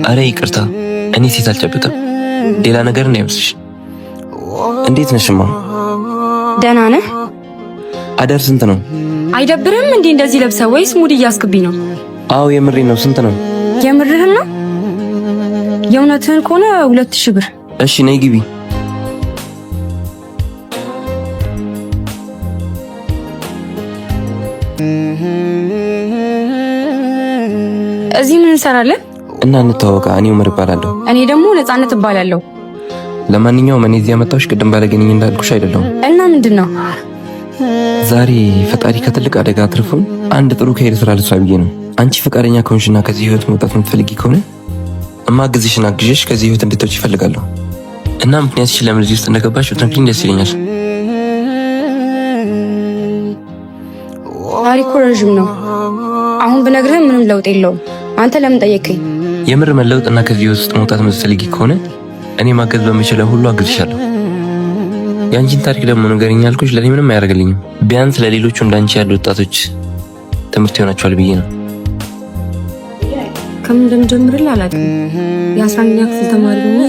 አረ ይቅርታ፣ እኔ ሴት አልጨብጥም። ሌላ ነገር ነው ያምስሽ። እንዴት ነሽማ? ደህና ነህ? አዳር ስንት ነው? አይደብርም እንዴ እንደዚህ ለብሰህ? ወይስ ሙድ እያስክብኝ ነው? አዎ የምሬን ነው። ስንት ነው? የምርህን ነው? የእውነትህን ከሆነ 2000 ብር። እሺ ነይ ግቢ። እዚህ ምን እንሰራለን? እና እንተዋወቃ። እኔ ዑመር እባላለሁ። እኔ ደግሞ ነፃነት እባላለሁ። ለማንኛውም እኔ እዚህ ያመጣሁሽ ቅድም ባለገኝኝ እንዳልኩሽ አይደለም። እና ምንድነው? ዛሬ ፈጣሪ ከትልቅ አደጋ አትርፎን አንድ ጥሩ ከሄድ ስራ ልስራ ብዬ ነው። አንቺ ፈቃደኛ ከሆንሽና ከዚህ ህይወት መውጣት የምትፈልጊ ከሆነ እማግዝሽና አግዤሽ ከዚህ ህይወት እንድትወጪ እፈልጋለሁ። እና ምክንያትሽን ለምን እዚህ ውስጥ እንደገባሽ ብትነግሪኝ ደስ ይለኛል። ታሪኩ ረዥም ነው። አሁን ብነግርህ ምንም ለውጥ የለውም። አንተ ለምን ጠየቀኝ? የምር መለውጥና ከዚህ ህይወት ውስጥ መውጣት የምትፈልጊ ከሆነ እኔ ማገዝ በምችለው ሁሉ አግዝሻለሁ። የአንቺን ታሪክ ደግሞ ንገሪኝ ያልኩሽ ለኔ ምንም አያደርግልኝም። ቢያንስ ለሌሎቹ እንዳንቺ ያሉ ወጣቶች ትምህርት ይሆናቸዋል ብዬ ነው። ከምን እንደምጀምርልህ አላውቅም። የ11ኛ ክፍል ተማሪ ሆኜ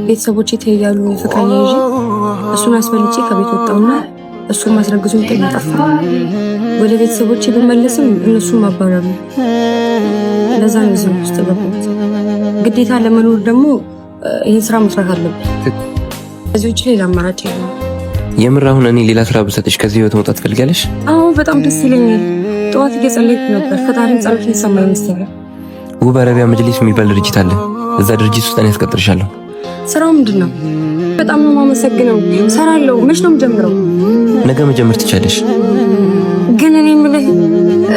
ቤተሰቦቼ ተያያሉ ፍቅረኛ ይዤ እሱን አስፈልጬ ከቤት ወጣሁና እሱን ማስረግዙን ጥዬ ጠፋሁ። ወደ ቤተሰቦቼ ብመለስም እነሱም አባረሩ። ለዛ ነው እዚህ ውስጥ ገባሁት። ግዴታ ለመኖር ደግሞ ይሄን ስራ መስራት አለብኝ። ከዚህ ውጭ ሌላ አማራጭ የለም። የምር አሁን እኔ ሌላ ስራ ብሰጥሽ ከዚህ ህይወት መውጣት ትፈልጊያለሽ? አዎ በጣም ደስ ይለኛል። ጠዋት እየጸለይኩ ነበር። ፈጣሪን ጸሎት ሊሰማኝ መሰለኝ። ውብ አረቢያ መጅሊስ የሚባል ድርጅት አለ። እዛ ድርጅት ውስጥ እኔ ያስቀጥርሻለሁ። ስራው ምንድነው? በጣም ነው የማመሰግነው። ሰራለሁ። መች ነው የምጀምረው? ነገ መጀመር ትቻለሽ። ግን እኔ የምልህ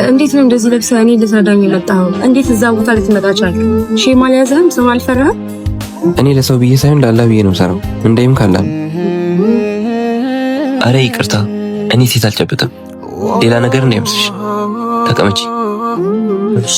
እንዴት ነው እንደዚህ ለብሰህ እኔ ልትረዳኝ የመጣኸው? እንዴት እዛ ቦታ ልትመጣ ቻልክ? ሼም አልያዘህም? ሰው አልፈራህም? እኔ ለሰው ብዬ ሳይሆን ለአላህ ብዬ ነው ሰራው። እንደይም ካላም አረ ይቅርታ፣ እኔ ሴት አልጨብጥም። ሌላ ነገር ነው ያምስሽ። ተቀመጪ። እሺ